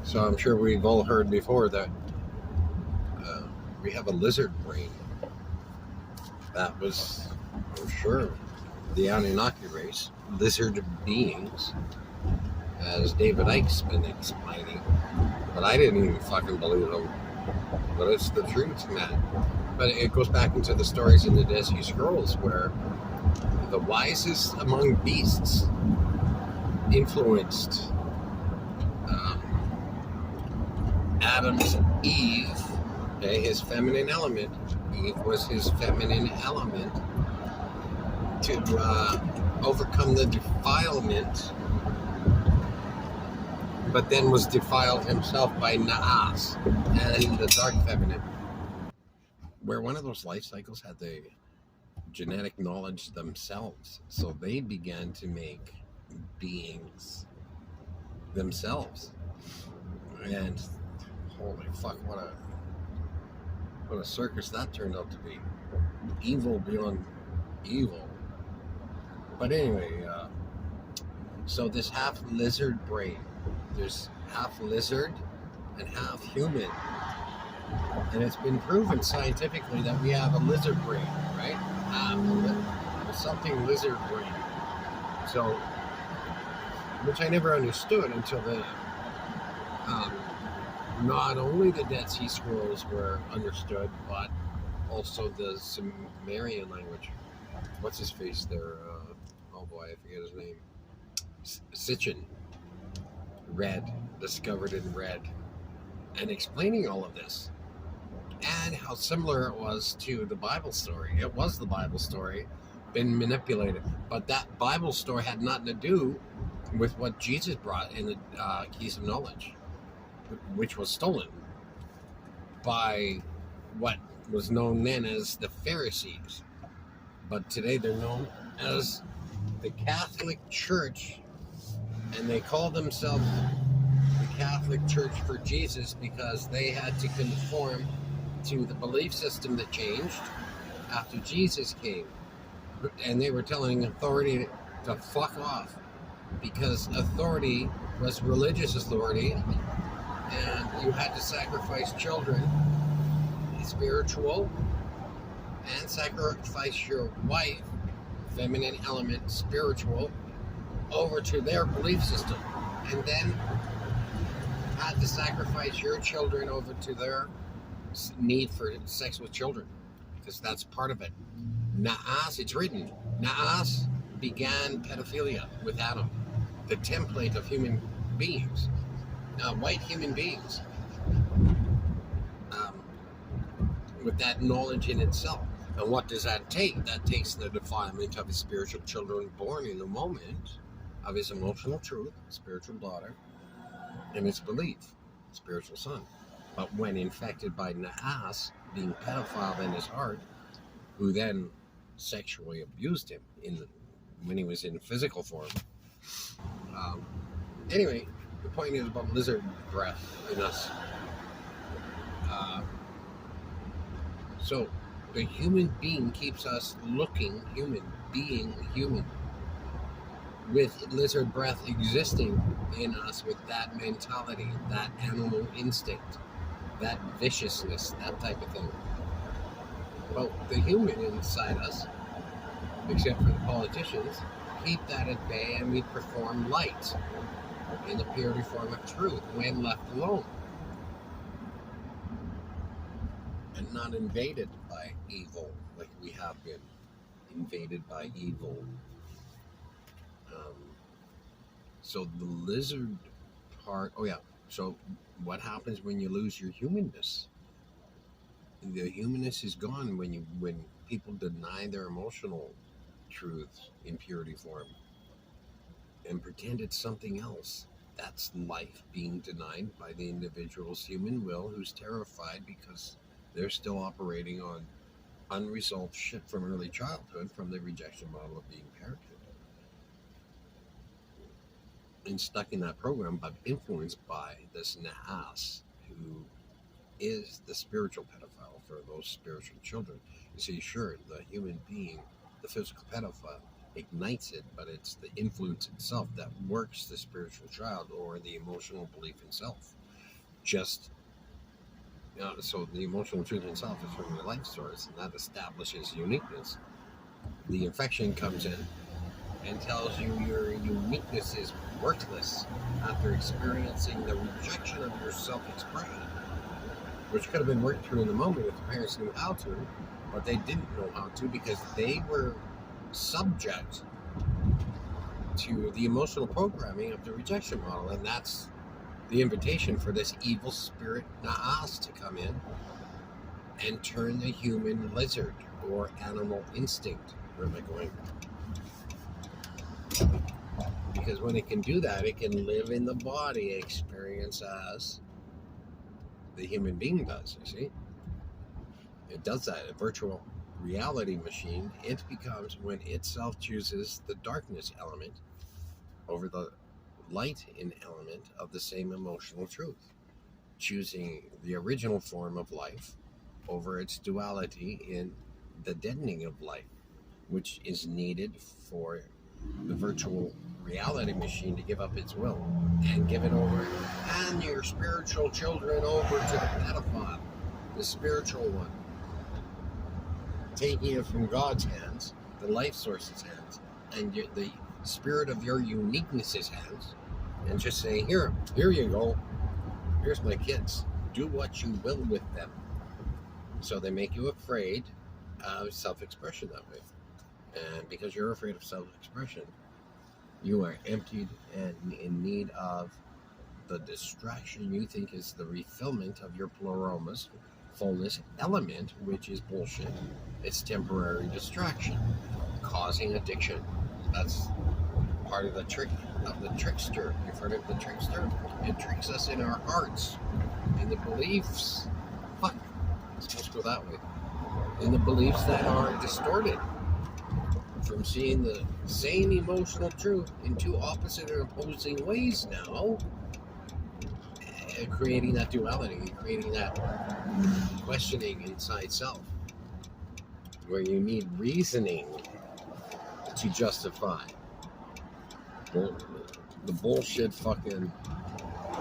So I'm sure we've all heard before that we have a lizard brain. That was, I'm sure, the Anunnaki race, lizard beings, as David Icke's been explaining. But I didn't even fucking believe him. But it's the truth, man. But it goes back into the stories in the Dead Sea Scrolls where the wisest among beasts influenced Adam's Eve, okay, his feminine element. Eve was his feminine element to overcome the defilement, but then was defiled himself by Naas and the dark feminine, where one of those life cycles had the genetic knowledge themselves, so they began to make beings themselves. And holy fuck, what a circus that turned out to be. Evil beyond evil. But anyway, so this half lizard brain, there's half lizard and half human. And it's been proven scientifically that we have a lizard brain, right? Something lizard brain. So, which I never understood until the not only the Dead Sea Scrolls were understood, but also the Sumerian language. What's his face there? Oh boy, I forget his name. Sitchin. Red, discovered in red, and explaining all of this. And how similar it was to the Bible story. It was the Bible story, been manipulated. But that Bible story had nothing to do with what Jesus brought in the keys of knowledge, which was stolen by what was known then as the Pharisees. But today they're known as the Catholic Church, and they call themselves the Catholic Church for Jesus because they had to conform to the belief system that changed after Jesus came. And they were telling authority to fuck off because authority was religious authority, and you had to sacrifice children, spiritual, and sacrifice your wife, feminine element, spiritual, over to their belief system, and then had to sacrifice your children over to their need for sex with children, because that's part of it. Naas, it's written, Naas began pedophilia with Adam, the template of human beings, white human beings, with that knowledge in itself. And what does that take? That takes the defilement of his spiritual children born in the moment of his emotional truth, spiritual daughter, and his belief, spiritual son. But when infected by Naas, being pedophile in his heart, who then sexually abused him when he was in physical form. Anyway, the point is about lizard breath in us. So the human being keeps us looking human, being human, with lizard breath existing in us, with that mentality, that animal instinct, that viciousness, that type of thing. Well, the human inside us, except for the politicians, keep that at bay, and we perform light in the purity form of truth when left alone and not invaded by evil like we have been invaded by evil. So the lizard part, so what happens when you lose your humanness? The humanness is gone when people deny their emotional truth in purity form and pretend it's something else. That's life being denied by the individual's human will, who's terrified because they're still operating on unresolved shit from early childhood, from the rejection model of being parented, and stuck in that program, but influenced by this Naas, who is the spiritual pedophile for those spiritual children. You see, sure, the human being, the physical pedophile, ignites it, but it's the influence itself that works the spiritual child or the emotional belief in self. just so the emotional truth itself is from your life source, and that establishes uniqueness. The infection comes in and tells you your uniqueness is worthless after experiencing the rejection of your self-expression, which could have been worked through in the moment if the parents knew how to, but they didn't know how to because they were subject to the emotional programming of the rejection model. And that's the invitation for this evil spirit Naas to come in and turn the human lizard or animal instinct. Where am I going? Because when it can do that, it can live in the body experience as the human being does, you see? It does that. A virtual reality machine, it becomes, when itself chooses the darkness element over the light in element of the same emotional truth, choosing the original form of life over its duality in the deadening of life, which is needed for the virtual reality machine to give up its will and give it over, and your spiritual children over to the pedophile, the spiritual one, taking it from God's hands, the life source's hands, and the spirit of your uniqueness's hands, and just saying, here you go, here's my kids, do what you will with them. So they make you afraid of self-expression that way. And because you're afraid of self-expression, you are emptied and in need of the distraction you think is the refillment of your pluralness, fullest element, which is bullshit. It's temporary distraction, causing addiction. That's part of the trick of the trickster. You've heard of the trickster? It tricks us in our hearts, in the beliefs. Fuck, it's supposed to go that way. In the beliefs that are distorted from seeing the same emotional truth in two opposite or opposing ways now, and creating that duality, creating that questioning inside self, where you need reasoning to justify the bullshit fucking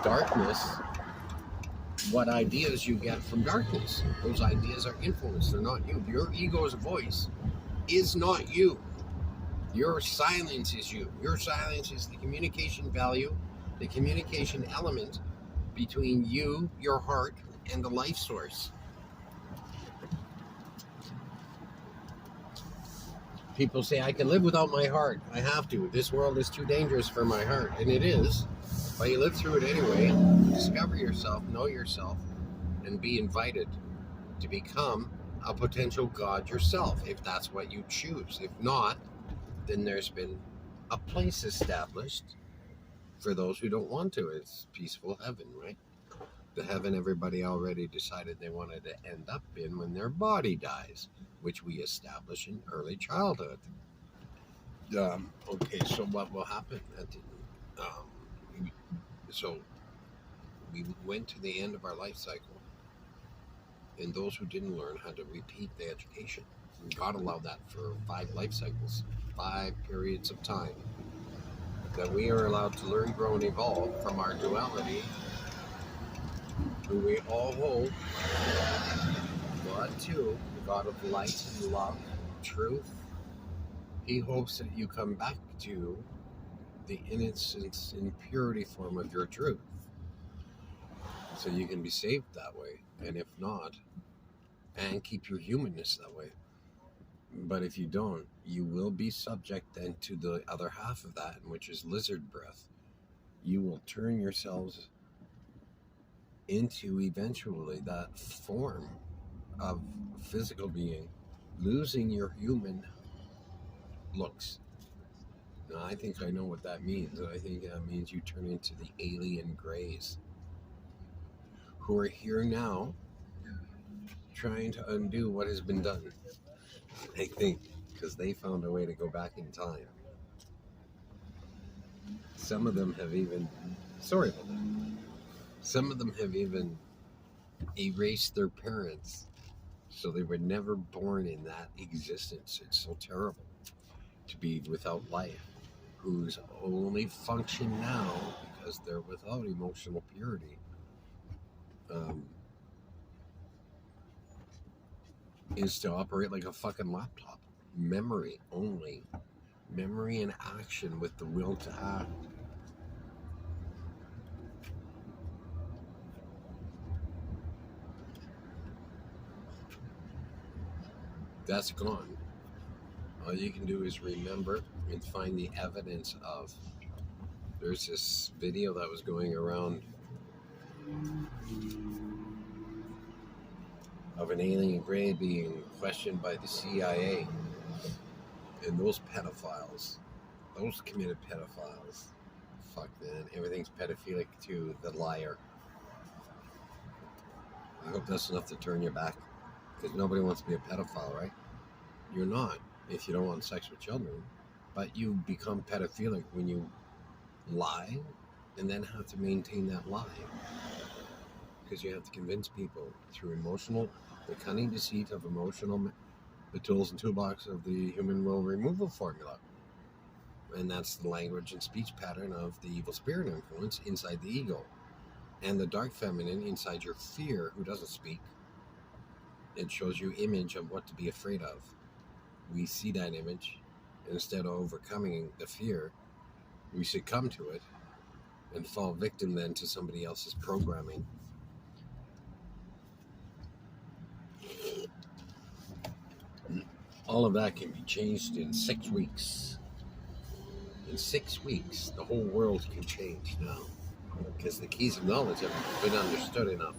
darkness, what ideas you get from darkness. Those ideas are influenced, they're not you. Your ego's voice is not you. Your silence is you. Your silence is the communication value, the communication element between you, your heart, and the life source. People say, I can live without my heart. I have to. This world is too dangerous for my heart. And it is. But you live through it anyway. Discover yourself, know yourself, and be invited to become a potential God yourself, if that's what you choose. If not, then there's been a place established for those who don't want to. It's peaceful heaven, right? The heaven everybody already decided they wanted to end up in when their body dies, which we establish in early childhood. Okay, so what will happen? So we went to the end of our life cycle, and those who didn't learn had to repeat the education. God allowed that for 5 life cycles, 5 periods of time, that we are allowed to learn, grow, and evolve from our duality, who we all hold, God too, the God of light and love, truth. He hopes that you come back to the innocence and purity form of your truth, so you can be saved that way, and if not, and keep your humanness that way. But if you don't, you will be subject then to the other half of that, which is lizard breath. You will turn yourselves into eventually that form of physical being, losing your human looks. Now, I think I know what that means. I think that means you turn into the alien greys who are here now trying to undo what has been done. I think, because they found a way to go back in time. Some of them have even, sorry about that, some of them have even erased their parents so they were never born in that existence. It's so terrible to be without life, whose only function now, because they're without emotional purity, um, is to operate like a fucking laptop. Memory only. Memory and action with the will to act. That's gone. All you can do is remember and find the evidence of. There's this video that was going around of an alien gray being questioned by the CIA. And those pedophiles, those committed pedophiles, fuck man, everything's pedophilic to the liar. I hope that's enough to turn your back, because nobody wants to be a pedophile, right? You're not, if you don't want sex with children, but you become pedophilic when you lie and then have to maintain that lie, because you have to convince people through the cunning deceit of the tools and toolbox of the human will removal formula. And that's the language and speech pattern of the evil spirit influence inside the ego, and the dark feminine inside your fear, who doesn't speak. It shows you image of what to be afraid of. We see that image, and instead of overcoming the fear, we succumb to it and fall victim then to somebody else's programming. All of that can be changed in 6 weeks. In 6 weeks, the whole world can change now, because the keys of knowledge have been understood enough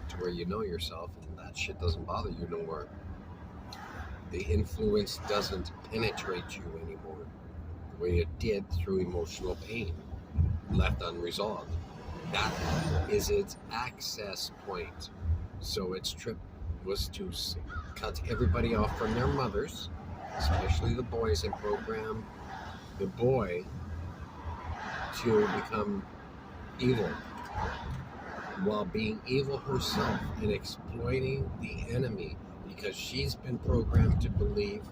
to where you know yourself, and that shit doesn't bother you no more. The influence doesn't penetrate you anymore the way it did through emotional pain left unresolved. That is its access point. So its trip was to cut everybody off from their mothers, especially the boys, and program the boy to become evil while being evil herself and exploiting the enemy, because she's been programmed to believe,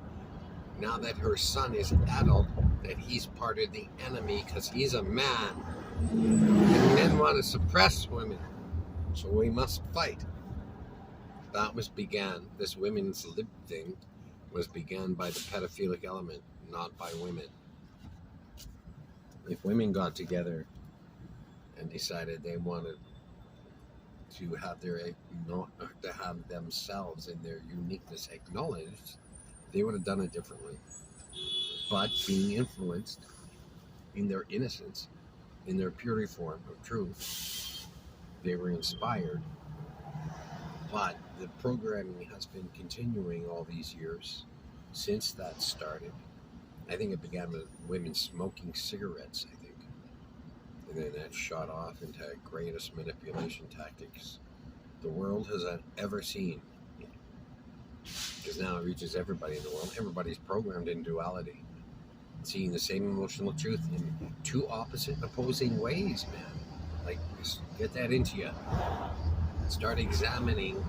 now that her son is adult, that he's part of the enemy because he's a man. And men want to suppress women, so we must fight. That was began, this women's lib thing was began by the pedophilic element, not by women. If women got together and decided they wanted to have themselves and their uniqueness acknowledged, they would have done it differently. But being influenced in their innocence, in their purity form of truth, they were inspired. But the programming has been continuing all these years since that started. I think it began with women smoking cigarettes, I think. And then that shot off into greatest manipulation tactics the world has ever seen. Because now it reaches everybody in the world. Everybody's programmed in duality, seeing the same emotional truth in two opposite, opposing ways, man. Like, just get that into you. Start examining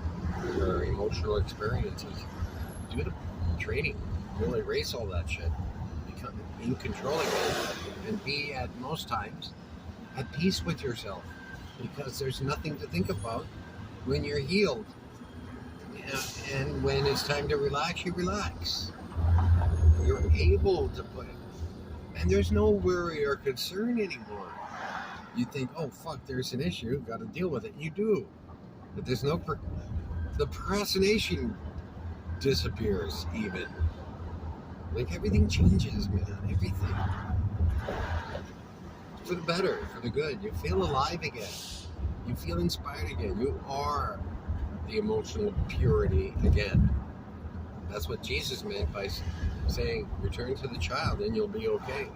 your emotional experiences. Do the training. You'll erase all that shit. Become in control again. And be, at most times, at peace with yourself. Because there's nothing to think about when you're healed. And when it's time to relax, you relax. You're able to put it. And there's no worry or concern anymore. You think, oh, fuck, there's an issue. Got to deal with it. You do. But there's no... the procrastination disappears, even. Like, everything changes, man. Everything. For the better, for the good. You feel alive again. You feel inspired again. You are the emotional purity again. That's what Jesus meant by saying, return to the child and you'll be okay.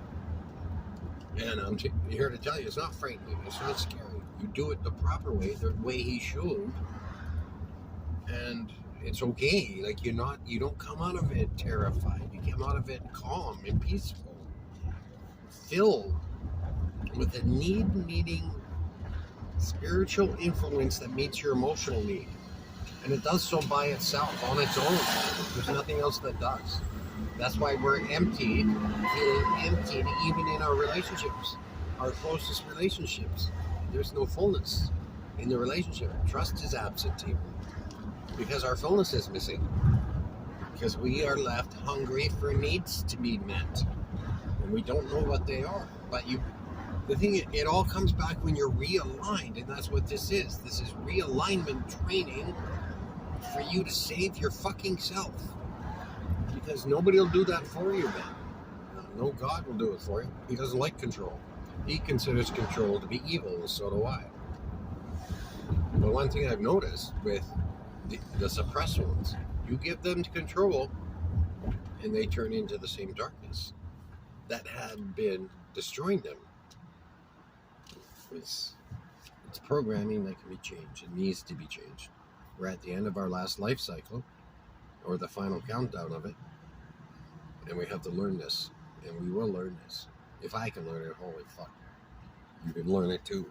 And I'm here to tell you, it's not frightening. It's not scary. You do it the proper way, the way he showed, and it's okay. Like, you don't come out of it terrified. You come out of it calm and peaceful, filled with a meeting spiritual influence that meets your emotional need. And it does so by itself, on its own. There's nothing else that does. That's why we're emptied, feeling emptied even in our relationships, our closest relationships. There's no fullness. in the relationship. Trust is absent because our fullness is missing. Because we are left hungry for needs to be met, and we don't know what they are. But the thing, it all comes back when you're realigned, and that's what this is. This is realignment training for you to save your fucking self. Because nobody will do that for you, man. No God will do it for you. He doesn't like control. He considers control to be evil, and so do I. But one thing I've noticed with the suppressed ones, you give them control, and they turn into the same darkness that had been destroying them. It's programming that can be changed. It needs to be changed. We're at the end of our last life cycle, or the final countdown of it, and we have to learn this, and we will learn this. If I can learn it, holy fuck, you can learn it too.